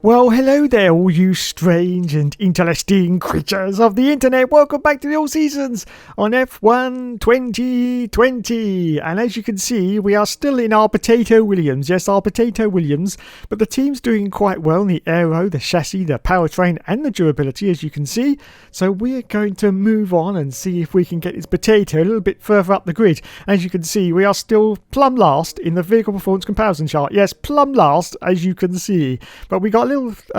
Well, hello there, all you strange and interesting creatures of the internet. Welcome back to the All Seasons on F1 2020. And as you can see, we are still in our Potato Williams. Yes, our Potato Williams. But the team's doing quite well in the aero, the chassis, the powertrain, and the durability, as you can see. So we're going to move on and see if we can get this potato a little bit further up the grid. As you can see, we are still plumb last in the vehicle performance comparison chart. Yes, plumb last, as you can see. But we got little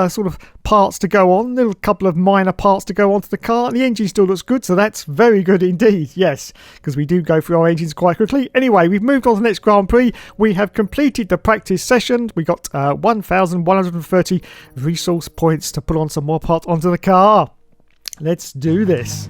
sort of parts to go on, little couple of minor parts to go onto the car. The engine still looks good, so that's very good indeed, yes, because we do go through our engines quite quickly. Anyway, we've moved on to the next Grand Prix. We have completed the practice session. We got 1,130 resource points to put on some more parts onto the car. Let's do this.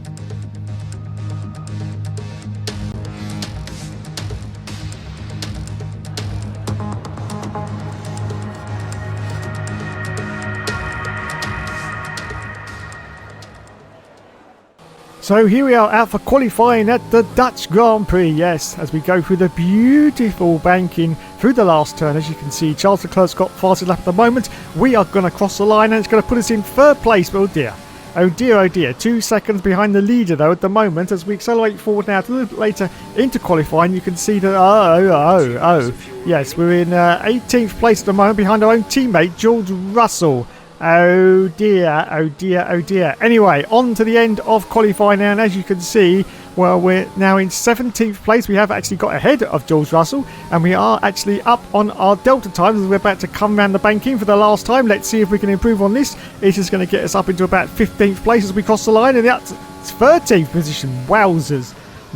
So here we are out for qualifying at the Dutch Grand Prix, yes, as we go through the beautiful banking through the last turn. As you can see, Charles Leclerc's got fastest lap at the moment. We are going to cross the line and it's going to put us in third place. Oh dear. Oh dear, oh dear. 2 seconds behind the leader though at the moment. As we accelerate forward now a little bit later into qualifying, you can see that, yes, we're in 18th place at the moment behind our own teammate, George Russell. Oh dear, oh dear, oh dear. Anyway, on to the end of qualifying now, and as you can see, well, we're now in 17th place. We have actually got ahead of George Russell, and we are actually up on our delta times as we're about to come around the banking for the last time. Let's see if we can improve on this. It's just going to get us up into about 15th place as we cross the line, and that's 13th position. Wowzers.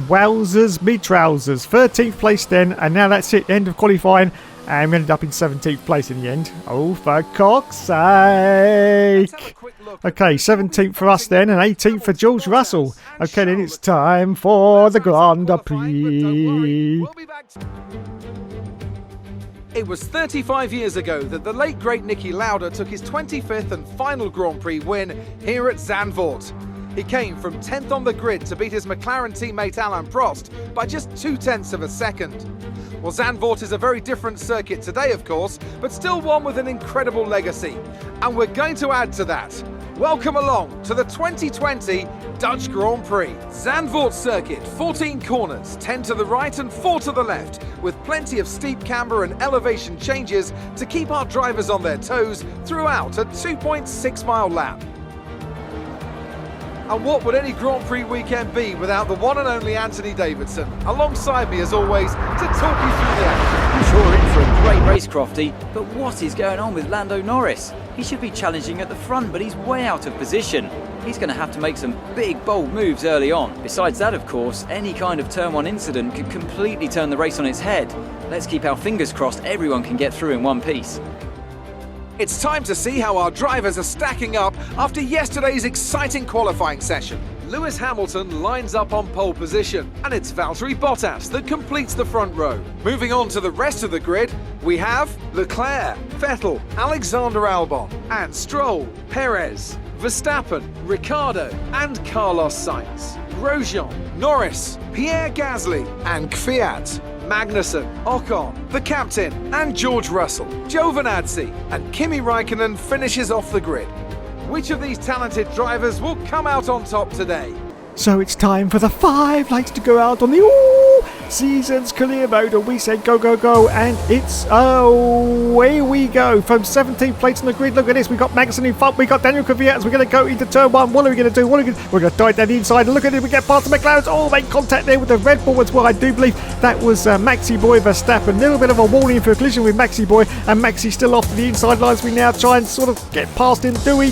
Wowzers, me trousers. 13th place then, and now that's it, end of qualifying. And we ended up in 17th place in the end. Oh, for cock's sake. Okay, 17th for us then, and 18th for George Russell. Okay, then it's time for the Grand Prix. It was 35 years ago that the late great Niki Lauda took his 25th and final Grand Prix win here at Zandvoort. He came from 10th on the grid to beat his McLaren teammate Alain Prost by just 0.2 of a second. Well, Zandvoort is a very different circuit today, of course, but still one with an incredible legacy. And we're going to add to that. Welcome along to the 2020 Dutch Grand Prix. Zandvoort circuit, 14 corners, 10 to the right and 4 to the left, with plenty of steep camber and elevation changes to keep our drivers on their toes throughout a 2.6 mile lap. And what would any Grand Prix weekend be without the one and only Anthony Davidson, alongside me as always, to talk you through the action. Sure in for a great race, Crofty, but what is going on with Lando Norris? He should be challenging at the front, but he's way out of position. He's going to have to make some big, bold moves early on. Besides that, of course, any kind of Turn 1 incident could completely turn the race on its head. Let's keep our fingers crossed everyone can get through in one piece. It's time to see how our drivers are stacking up after yesterday's exciting qualifying session. Lewis Hamilton lines up on pole position, and it's Valtteri Bottas that completes the front row. Moving on to the rest of the grid, we have Leclerc, Vettel, Alexander Albon, and Stroll, Perez, Verstappen, Ricciardo, and Carlos Sainz. Grosjean, Norris, Pierre Gasly, and Kvyat. Magnussen, Ocon, the captain, and George Russell, Giovinazzi, and Kimi Raikkonen finishes off the grid. Which of these talented drivers will come out on top today? So it's time for the 5 lights to go out on the All Seasons career mode, and we say go, go, go, and it's away we go from 17th place on the grid. Look at this, we got Magnussen in front, we got Daniel Kvyat as we're going to go into turn 1. What are we going to do? We're going to dive down the inside, and look at it, we get past the McLarens. Oh, make contact there with the Red Bull as well. I do believe that was Maxi Boy Verstappen. A little bit of a warning for a collision with Maxi Boy, and Maxi still off to the inside lines. We now try and sort of get past him. Do we?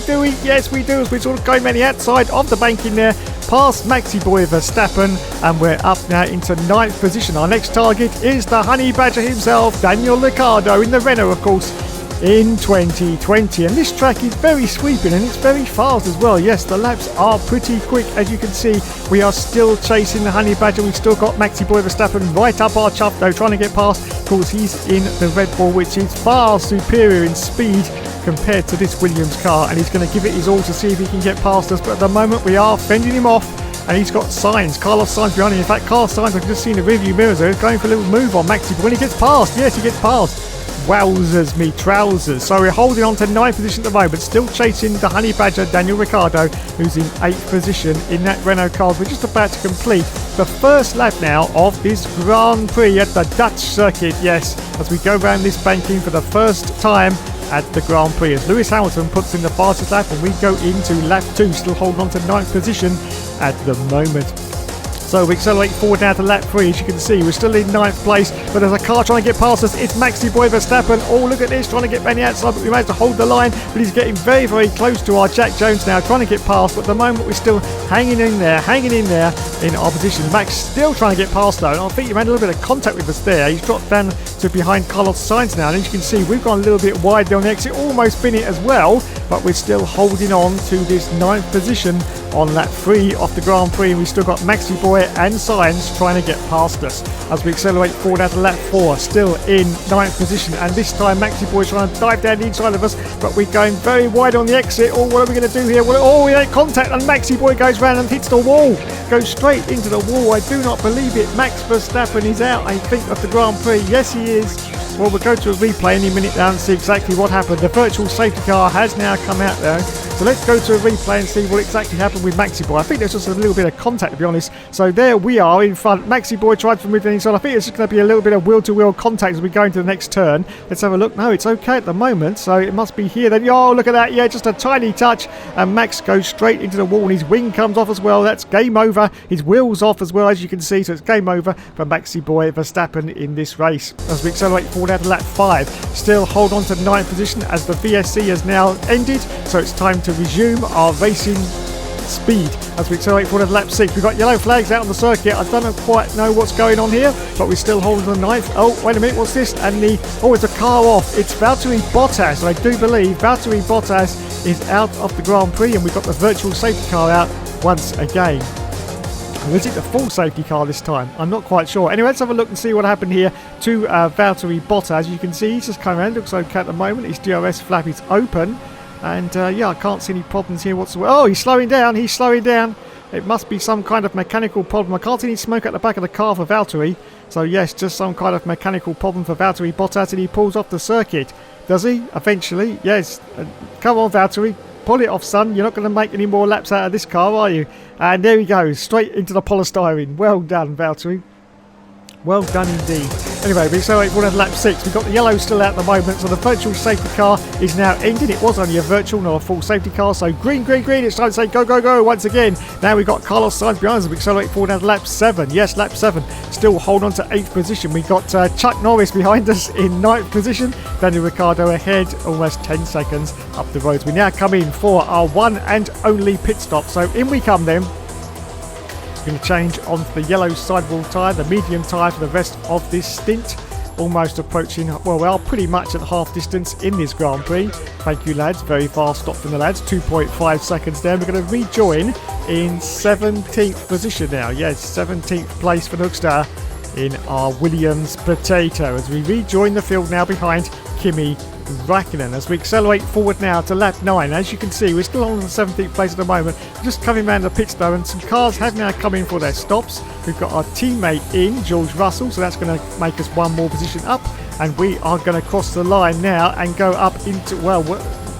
Yes, we do, as we're sort of going around the outside of the bank in there, past Maxi Boy Verstappen, and we're up now into 9th position. Our next target is the Honey Badger himself, Daniel Ricciardo, in the Renault, of course, in 2020. And this track is very sweeping and it's very fast as well. Yes, the laps are pretty quick. As you can see, we are still chasing the Honey Badger. We've still got Maxi Boy Verstappen right up our chuff though, trying to get past. Of course, he's in the Red Bull, which is far superior in speed compared to this Williams car, and he's going to give it his all to see if he can get past us. But at the moment, we are fending him off. And he's got Sainz, Carlos Sainz behind him. In fact, Carlos Sainz, I've just seen the rearview mirrors there, is going for a little move on Maxi. But when he gets past, yes, he gets past. wowzers me trousers. So we're holding on to 9th position at the moment, still chasing the Honey Badger Daniel Ricciardo, who's in 8th position in that Renault car. We're just about to complete the first lap now of this Grand Prix at the Dutch circuit. Yes, as we go around this banking for the first time at the Grand Prix, as Lewis Hamilton puts in the fastest lap and we go into lap 2, still holding on to 9th position at the moment. So we accelerate forward now to lap 3. As you can see, we're still in 9th place, but there's a car trying to get past us. It's Maxi Boy Verstappen. Oh, look at this, trying to get around the outside, but we managed to hold the line. But he's getting very, very close to our Jack Jones now, trying to get past. But at the moment, we're still hanging in there in our position. Max still trying to get past, though. And I think he made a little bit of contact with us there. He's dropped down to behind Carlos Sainz now. And as you can see, we've gone a little bit wide on the exit, almost been it as well. But we're still holding on to this 9th position on lap 3 of the Grand Prix. And we've still got Maxi Boy and Sainz trying to get past us as we accelerate forward out to lap 4, still in 9th position, and this time Maxi Boy is trying to dive down the inside of us, but we're going very wide on the exit. Oh, what are we going to do here? Well, we make contact and Maxi Boy goes round and hits the wall, goes straight into the wall. I do not believe it. Max Verstappen is out, I think, of the Grand Prix. Yes, he is. Well, we'll go to a replay any minute now and see exactly what happened. The virtual safety car has now come out there. So let's go to a replay and see what exactly happened with Maxi Boy. I think there's just a little bit of contact, to be honest. So there we are in front. Maxi Boy tried to move the inside. I think it's just going to be a little bit of wheel-to-wheel contact as we go into the next turn. Let's have a look. No, it's okay at the moment. So it must be here then. Oh, look at that. Yeah, just a tiny touch. And Max goes straight into the wall and his wing comes off as well. That's game over. His wheel's off as well, as you can see. So it's game over for Maxi Boy Verstappen in this race. As we accelerate forward out to lap 5. Still hold on to 9th position as the VSC has now ended. So it's time to resume our racing speed as we accelerate forward to lap 6. We've got yellow flags out on the circuit. I don't quite know what's going on here, but we're still holding the 9th. Oh, wait a minute, what's this? And it's a car off. It's Valtteri Bottas. I do believe Valtteri Bottas is out of the Grand Prix, and we've got the virtual safety car out once again. Or is it the full safety car this time? I'm not quite sure. Anyway, let's have a look and see what happened here to Valtteri Bottas. You can see he's just coming around. Looks okay at the moment. His DRS flap is open. And yeah, I can't see any problems here whatsoever. Oh, he's slowing down. He's slowing down. It must be some kind of mechanical problem. I can't see any smoke at the back of the car for Valtteri. So yes, just some kind of mechanical problem for Valtteri Bottas, and he pulls off the circuit. Does he? Eventually, yes. Come on, Valtteri. Pull it off, son. You're not going to make any more laps out of this car, are you? And there he goes, straight into the polystyrene. Well done, Valtteri. Well done indeed. Anyway, we accelerate forward to lap 6. We've got the yellow still out at the moment, so the virtual safety car is now ended. It was only a virtual, not a full safety car, so green, green, green. It's time to say go, go, go once again. Now we've got Carlos Sainz behind us. We accelerate forward down to lap 7. Yes, lap 7. Still hold on to 8th position. We've got Chuck Norris behind us in 9th position. Daniel Ricciardo ahead, almost 10 seconds up the roads. We now come in for our one and only pit stop. So in we come then. Going to change onto the yellow sidewall tyre, the medium tyre for the rest of this stint. Almost approaching, well, we are pretty much at half distance in this Grand Prix. Thank you, lads. Very fast stop from the lads. 2.5 seconds there. We're going to rejoin in 17th position now. Yes, 17th place for Nugstar in our Williams Potato as we rejoin the field now behind Kimi Räikkönen as we accelerate forward now to lap 9. As you can see, we're still on the 17th place at the moment. We're just coming around the pit stop, and some cars have now come in for their stops. We've got our teammate in, George Russell, so that's going to make us one more position up, and we are going to cross the line now and go up into, well,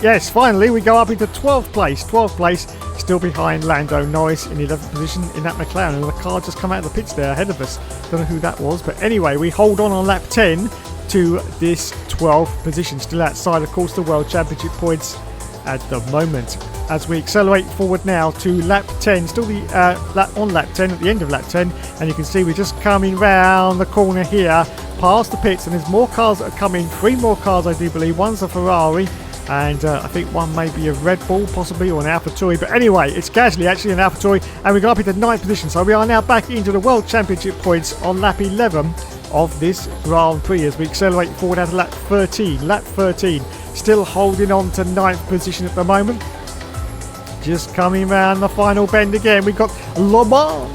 yes, finally we go up into 12th place. 12th place, still behind Lando Norris in 11th position in that McLaren, and the car just come out of the pits there ahead of us. Don't know who that was, but anyway, we hold on lap 10 to this 12th position, still outside of course the World Championship points at the moment. As we accelerate forward now to lap 10, still the on lap 10 at the end of lap 10, and you can see we're just coming round the corner here past the pits, and there's more cars that are coming. 3 more cars I do believe. One's a Ferrari, and I think one may be a Red Bull possibly, or an AlphaTauri, but anyway it's casually actually an AlphaTauri, and we got up into 9th position, so we are now back into the World Championship points on lap 11 of this Grand Prix as we accelerate forward out to lap 13. Lap 13, still holding on to 9th position at the moment. Just coming round the final bend again, we've got Le Mans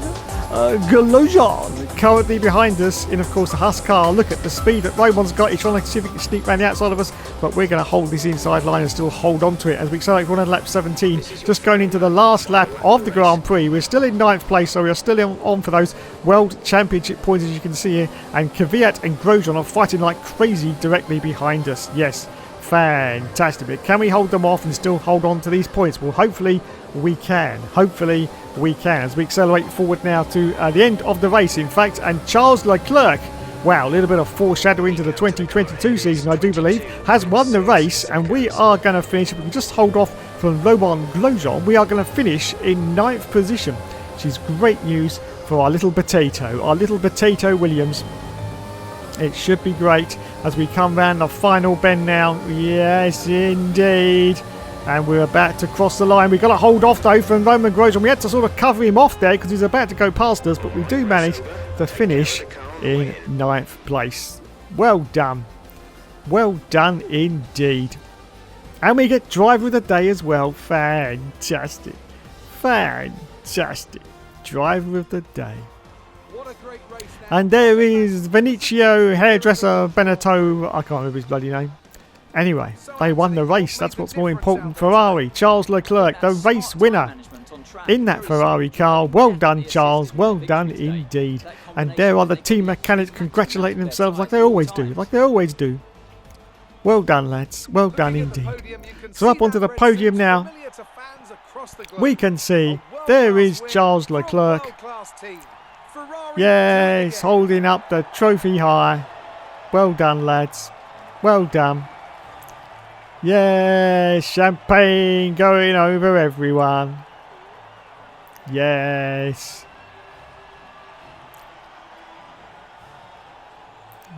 Grosjean currently behind us in, of course, the Haas car. Look at the speed that Raymond's got. He's trying to see if he can sneak around the outside of us. but we're going to hold this inside line and still hold on to it as we accelerate for lap 17. Just going into the last lap of the Grand Prix. We're still in 9th place, so we are still on for those World Championship points, as you can see here. And Kvyat and Grosjean are fighting like crazy directly behind us. Yes, fantastic. But can we hold them off and still hold on to these points? Well, hopefully we can. Hopefully we can. As we accelerate forward now to the end of the race, in fact. And Charles Leclerc, wow, a little bit of foreshadowing to the 2022 season, I do believe, has won the race. And we are going to finish, if we can just hold off from Romain Grosjean, we are going to finish in 9th position, which is great news for our little potato Williams. It should be great as we come round the final bend now. Yes, indeed. And we're about to cross the line. We've got to hold off, though, from Romain Grosjean. We had to sort of cover him off there because he's about to go past us, but we do manage to finish in 9th place. Well done. Well done indeed. And we get driver of the day as well. Fantastic. Fantastic. Driver of the day. And there is Vinicio Hairdresser Benetto. I can't remember his bloody name. Anyway, they won the race. That's what's more important. Ferrari, Charles Leclerc, the race winner in that Ferrari car. Well done, Charles. Well done indeed. And there are the team mechanics congratulating themselves like they always do. Well done, lads. Well done indeed. So up onto the podium now. We can see there is Charles Leclerc. Yes, holding up the trophy high. Well done, lads. Well done. Yes, champagne going over everyone. Yes.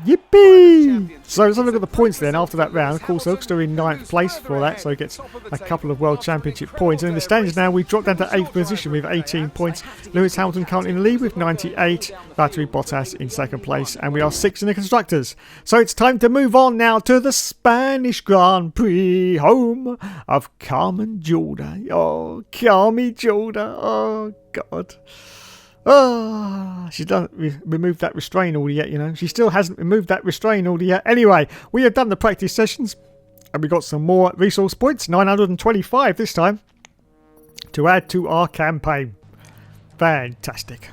Yippee! So let's have a look at the points then after that round. Of course, Oak's still in 9th place for that, so he gets a couple of World Championship points. And in the standings now, we've dropped down to 8th position with 18 points. Lewis Hamilton currently in the lead with 98. Valtteri Bottas in 2nd place. And we are 6th in the Constructors. So it's time to move on now to the Spanish Grand Prix, home of Carmen Jorda. Oh, Carmen Jorda. Oh, God. Oh, she doesn't remove that restraint order yet, you know. She still hasn't removed that restraint order yet. Anyway, we have done the practice sessions and we got some more resource points, 925 this time, to add to our campaign. Fantastic.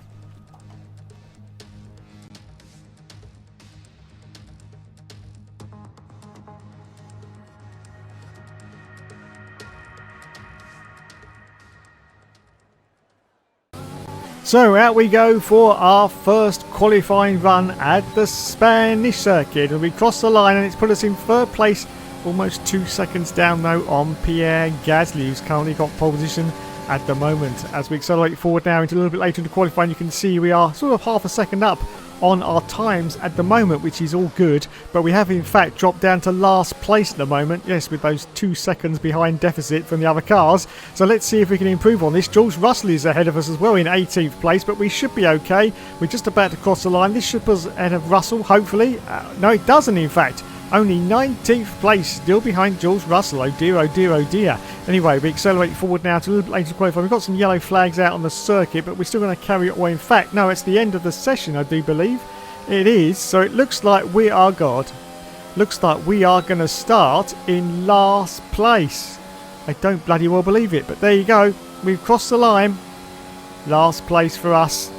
So out we go for our first qualifying run at the Spanish circuit. And we cross the line and it's put us in 3rd place, almost 2 seconds down though on Pierre Gasly, who's currently got pole position at the moment. As we accelerate forward now into a little bit later into qualifying, you can see we are sort of half a second up on our times at the moment, which is all good, but we have in fact dropped down to last place at the moment, yes, with those 2 seconds behind deficit from the other cars. So let's see if we can improve on this. George Russell is ahead of us as well in 18th place, but we should be okay. We're just about to cross the line. This should put us ahead of Russell, hopefully. No, it doesn't in fact. Only 19th place, still behind George Russell. Oh dear, oh dear, oh dear. Anyway, we accelerate forward now to a little bit later to qualify. We've got some yellow flags out on the circuit, but we're still going to carry it away. In fact, no, it's the end of the session, I do believe. It is, so it looks like we are God. Looks like we are going to start in last place. I don't bloody well believe it, but there you go. We've crossed the line. Last place for us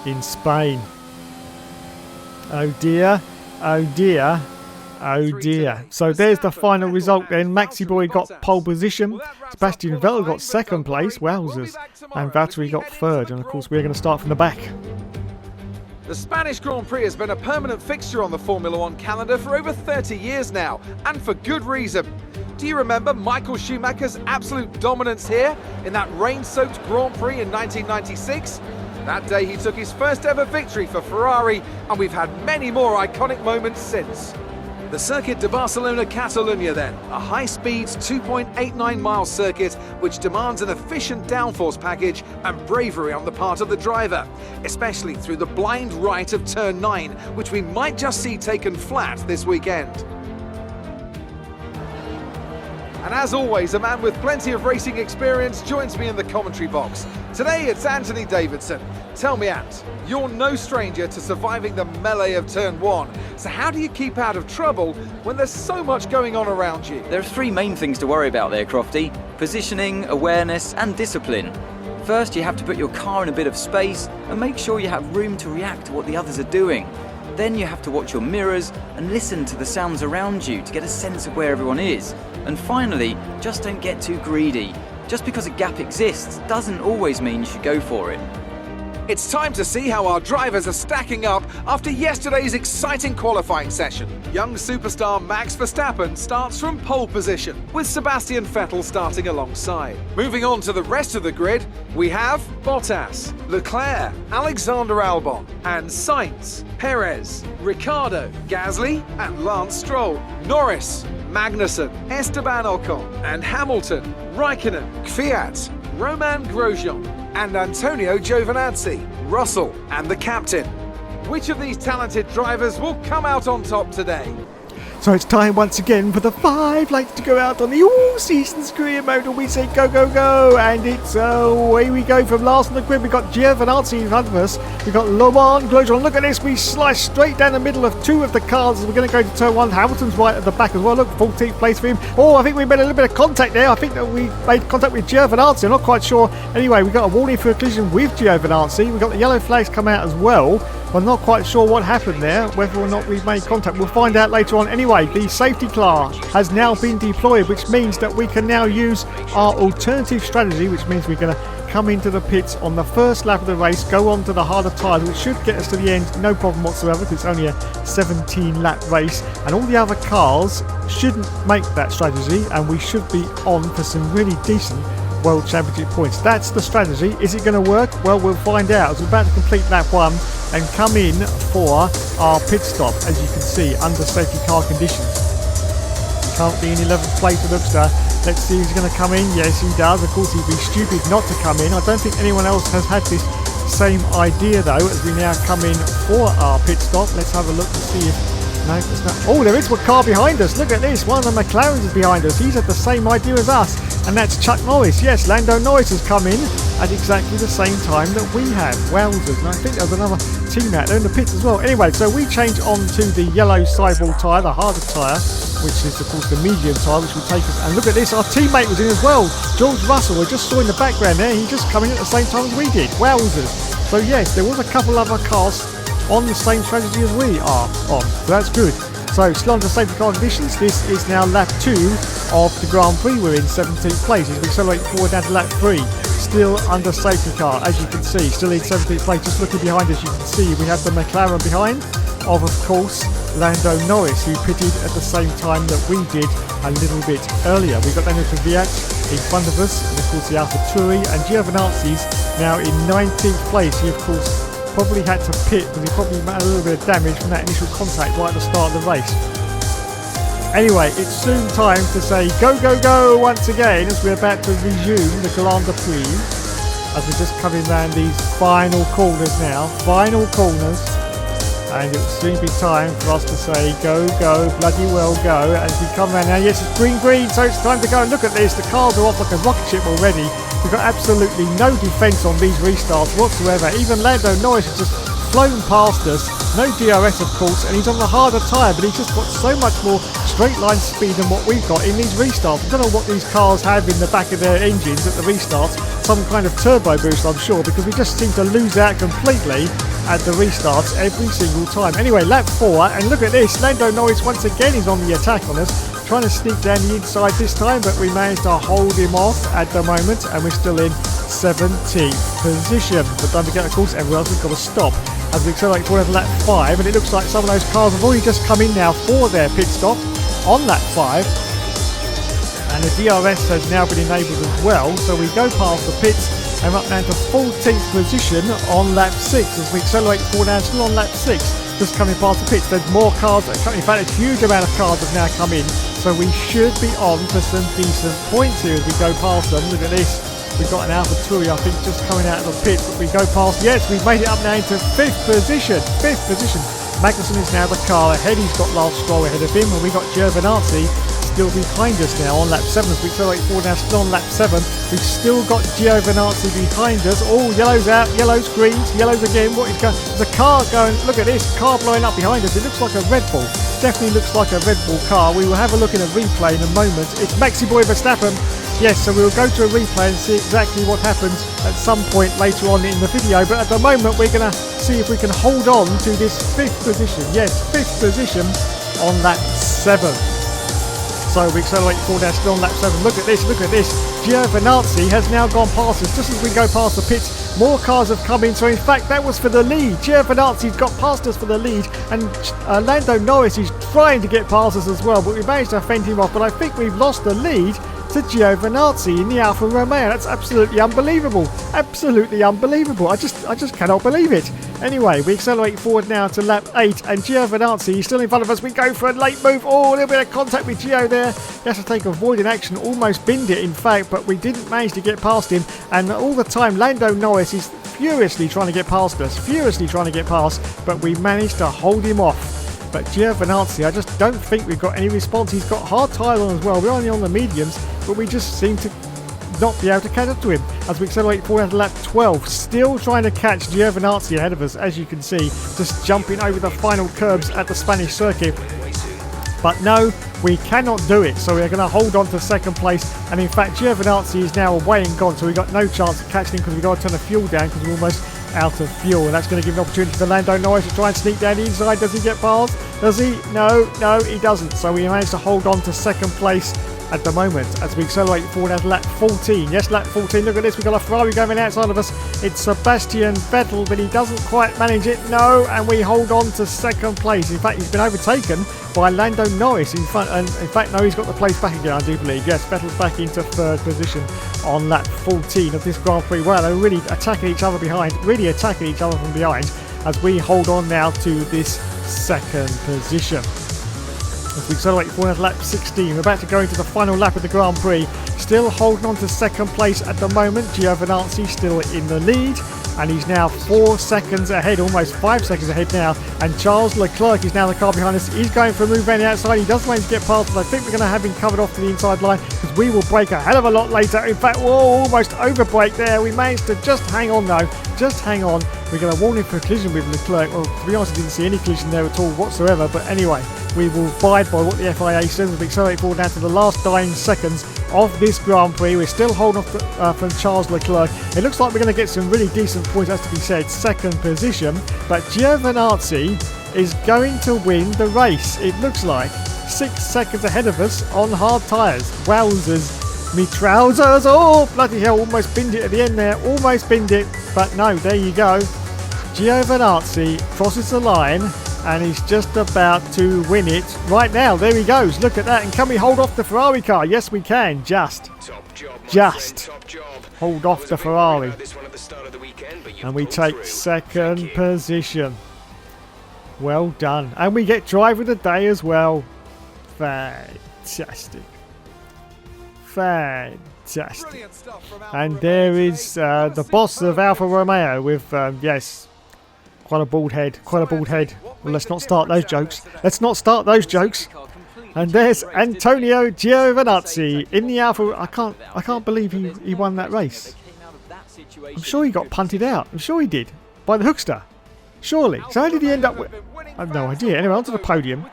in Spain. Oh dear, oh dear. Oh dear. So there's the final result then. Maxi Boy got pole position. Sebastian Vettel got 2nd place. Wowzers. And Valtteri got 3rd. And of course we're going to start from the back. The Spanish Grand Prix has been a permanent fixture on the Formula One calendar for over 30 years now, and for good reason. Do you remember Michael Schumacher's absolute dominance here in that rain-soaked Grand Prix in 1996? That day he took his first ever victory for Ferrari, and we've had many more iconic moments since. The Circuit de Barcelona-Catalunya then, a high-speed 2.89-mile circuit which demands an efficient downforce package and bravery on the part of the driver, especially through the blind right of turn 9, which we might just see taken flat this weekend. And as always, a man with plenty of racing experience joins me in the commentary box. Today it's Anthony Davidson. Tell me, Ant, you're no stranger to surviving the melee of turn 1, so how do you keep out of trouble when there's so much going on around you? There are three main things to worry about there, Crofty: positioning, awareness, and discipline. First, you have to put your car in a bit of space and make sure you have room to react to what the others are doing. Then you have to watch your mirrors and listen to the sounds around you to get a sense of where everyone is. And finally, just don't get too greedy. Just because a gap exists doesn't always mean you should go for it. It's time to see how our drivers are stacking up after yesterday's exciting qualifying session. Young superstar Max Verstappen starts from pole position, with Sebastian Vettel starting alongside. Moving on to the rest of the grid, we have Bottas, Leclerc, Alexander Albon, and Sainz, Perez, Ricciardo, Gasly, and Lance Stroll, Norris, Magnussen, Esteban Ocon, and Hamilton, Raikkonen, Kvyat, Roman Grosjean, and Antonio Giovinazzi, Russell, and the captain. Which of these talented drivers will come out on top today? So it's time once again for the 5 lights to go out on the all-seasons career mode, and we say go, go, go, and it's away we go from last on the grid. We've got Giovinazzi in front of us, we've got Roman Grosjean. Look at this, we slice straight down the middle of 2 of the cars as we're going to go to turn 1. Hamilton's right at the back as well. Look, 14th place for him. Oh, I think we made a little bit of contact there. I think that we made contact with Giovinazzi, I'm not quite sure. Anyway, we got a warning for a collision with Giovinazzi. We've got the yellow flags come out as well. I'm not quite sure what happened there, whether or not we've made contact. We'll find out later on. Anyway, the safety car has now been deployed, which means that we can now use our alternative strategy, which means we're going to come into the pits on the first lap of the race, go on to the harder tyres, which should get us to the end, no problem whatsoever, because it's only a 17-lap race, and all the other cars shouldn't make that strategy, and we should be on for some really decent World Championship points. That's the strategy. Is it going to work? Well, we'll find out as we're about to complete lap 1 and come in for our pit stop, as you can see, under safety car conditions. Currently in 11th place with Upster. Let's see who's going to come in. Yes, he does. Of course, he'd be stupid not to come in. I don't think anyone else has had this same idea, though, as we now come in for our pit stop. Let's have a look to see if... No, it's not. Oh, there is a car behind us. Look at this. One of the McLarens is behind us. He's had the same idea as us. And that's Chuck Norris. Yes, Lando Norris has come in at exactly the same time that we have. Wowzers. And I think there was another team out there in the pits as well. Anyway, so we change on to the yellow sidewall tyre, the harder tyre, which is, of course, the medium tyre, which will take us. And look at this. Our teammate was in as well. George Russell, I just saw in the background there. He just come in at the same time as we did. Wowzers. So, yes, there was a couple of other cars on the same strategy as we are on. So that's good. So still under safety car conditions. This is now lap 2 of the Grand Prix. We're in 17th place as we accelerate forward down to lap 3. Still under safety car, as you can see. Still in 17th place. Just looking behind us, you can see we have the McLaren behind of course, Lando Norris, who pitted at the same time that we did a little bit earlier. We've got Daniel Kvyat in front of us, and of course the AlphaTauri, and Giovinazzi's now in 19th place. He of course probably had to pit because he probably made a little bit of damage from that initial contact right at the start of the race. Anyway, it's soon time to say go, go, go once again as we're about to resume the Grand Prix. As we're just coming around these final corners now. Final corners. And it will soon be time for us to say go, go, bloody well go. As we come around now, yes, it's green, green, so it's time to go. And look at this, the cars are off like a rocket ship already. We've got absolutely no defence on these restarts whatsoever. Even Lando Norris has just flown past us. No DRS, of course, and he's on the harder tyre, but he's just got so much more straight line speed than what we've got in these restarts. I don't know what these cars have in the back of their engines at the restarts. Some kind of turbo boost, I'm sure, because we just seem to lose out completely at the restarts every single time. Anyway, lap 4, and look at this. Lando Norris once again is on the attack on us. Trying to sneak down the inside this time, but we managed to hold him off at the moment, and we're still in 17th position. But don't forget, of course, everyone else has got to stop as we accelerate forward to lap 5, and it looks like some of those cars have already just come in now for their pit stop on lap 5, and the DRS has now been enabled as well, so we go past the pits and we're up now to 14th position on lap 6 as we accelerate forward now, still on lap 6. Just coming past the pits, there's more cars that are coming. In fact, a huge amount of cars have now come in, so we should be on for some decent points here as we go past them. Look at this, we've got an AlphaTauri, I think, just coming out of the pits, but we go past, yes, we've made it up now into 5th position. Magnussen is now the car ahead. He's got Lance Stroll ahead of him, and we got Giovinazzi still behind us now on lap 7 as we accelerate forward now, still on lap 7. We've still got Giovinazzi behind us. Oh, yellow's out, yellow's greens, yellow's again. What is going? There's a car going, look at this, car blowing up behind us. It looks like a Red Bull. Definitely looks like a Red Bull car. We will have a look in a replay in a moment. It's Maxi Boy Verstappen. Yes, so we'll go to a replay and see exactly what happens at some point later on in the video. But at the moment, we're going to see if we can hold on to this 5th position. Yes, 5th position on lap 7. So we accelerate forward now, still on lap 7. Look at this, look at this. Giovinazzi has now gone past us. Just as we go past the pits, more cars have come in. So in fact, that was for the lead. Giovinazzi's got past us for the lead. And Lando Norris is trying to get past us as well. But we managed to fend him off. But I think we've lost the lead to Giovinazzi in the Alfa Romeo. That's absolutely unbelievable. Absolutely unbelievable. I just cannot believe it. Anyway, we accelerate forward now to lap 8, and Giovinazzi is still in front of us. We go for a late move. Oh, a little bit of contact with Gio there. He has to take avoiding action, almost binned it in fact, but we didn't manage to get past him. And all the time, Lando Norris is furiously trying to get past us, but we managed to hold him off. But Giovinazzi, I just don't think we've got any response. He's got hard tyre on as well. We're only on the mediums, but we just seem to not be able to catch up to him as we accelerate forward to lap 12. Still trying to catch Giovinazzi ahead of us, as you can see, just jumping over the final curbs at the Spanish circuit. But no, we cannot do it, so we're going to hold on to 2nd place. And in fact, Giovinazzi is now away and gone, so we've got no chance of catching him because we've got to turn the fuel down because we're almost out of fuel, and that's going to give an opportunity for Lando Norris to try and sneak down the inside. Does he get past? Does he? No, he doesn't. So we managed to hold on to 2nd place at the moment as we accelerate forward at lap 14. Yes, lap 14. Look at this. We've got a Ferrari going outside of us. It's Sebastian Vettel, but he doesn't quite manage it. No, and we hold on to 2nd place. In fact, he's been overtaken by Lando Norris in front. And in fact, no, he's got the place back again, I do believe. Yes, Vettel's back into 3rd position on lap 14 of this Grand Prix. Well, they're really attacking each other from behind as we hold on now to this 2nd position. As we accelerate forward at lap 16, we're about to go into the final lap of the Grand Prix. Still holding on to 2nd place at the moment. Giovinazzi still in the lead, and he's now 4 seconds ahead, almost 5 seconds ahead now. And Charles Leclerc is now the car behind us. He's going for a move around the outside. He does manage to get past us. I think we're going to have him covered off to the inside line because we will brake a hell of a lot later. In fact, almost over brake there. We managed to just hang on though. Just hang on. We're going to warn him for a collision with Leclerc. Well, to be honest, I didn't see any collision there at all whatsoever. But anyway, we will abide by what the FIA says as we accelerate forward now to the last 9 seconds of this Grand Prix. We're still holding off from Charles Leclerc. It looks like we're going to get some really decent points, as to be said, 2nd position. But Giovinazzi is going to win the race. It looks like 6 seconds ahead of us on hard tyres. Wowzers. Me trousers. Oh, bloody hell. Almost binned it at the end there. Almost binned it. But no, there you go. Giovinazzi crosses the line and he's just about to win it right now. There he goes. Look at that. And can we hold off the Ferrari car? Yes, we can. Just hold off the Ferrari. And we take 2nd position. Well done. And we get driver of the day as well. Fantastic. And there is the boss of Alfa Romeo with, yes, quite a bald head. Well, let's not start those jokes. And there's Antonio Giovinazzi in the Alfa. I can't believe he won that race. I'm sure he got punted out. I'm sure he did by the hookster. Surely. So how did he end up with? I have no idea. Anyway, onto the podium.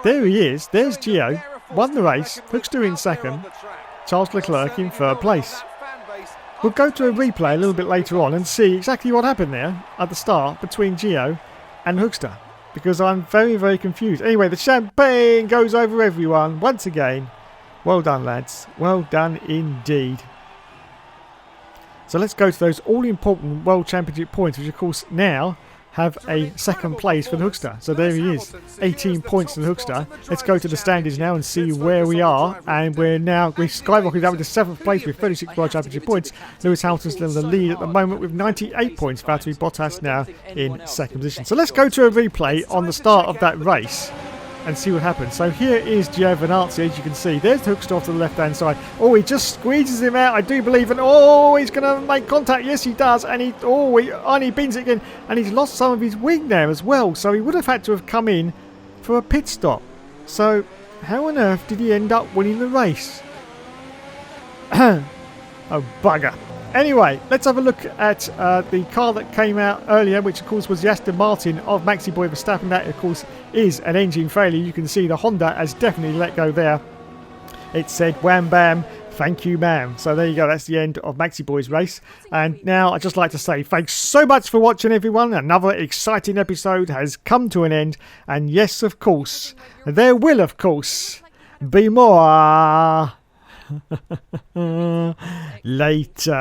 There he is. There's Gio. Won the race. Hookster in 2nd. Charles Leclerc in 3rd place. We'll go to a replay a little bit later on and see exactly what happened there at the start between Gio and Hookster, because I'm very, very confused. Anyway, the champagne goes over everyone once again. Well done, lads. Well done indeed. So let's go to those all-important World Championship points, which of course now have a 2nd place for the Hookster. So there he is, 18 points to the Hookster. Let's go to the standings now and see where we are. And we skyrocketed up to 7th place with 36 World Championship points. Lewis Hamilton's still in the lead at the moment with 98 points. Valtteri Bottas now in 2nd position. So let's go to a replay on the start of that race and see what happens. So here is Giovinazzi, as you can see. There's the Hookster off to the left-hand side. Oh, he just squeezes him out, I do believe. And oh, he's going to make contact. Yes, he does. And he bins it again. And he's lost some of his wing there as well. So he would have had to have come in for a pit stop. So How on earth did he end up winning the race? Oh, bugger. Anyway, let's have a look at the car that came out earlier, which of course was the Aston Martin of Maxi Boy Verstappen. That of course is an engine failure. You can see the Honda has definitely let go there. It said wham bam, thank you ma'am. So there you go, that's the end of Maxi Boy's race. And now I'd just like to say thanks so much for watching, everyone. Another exciting episode has come to an end. And yes, of course, there will of course be more. Later.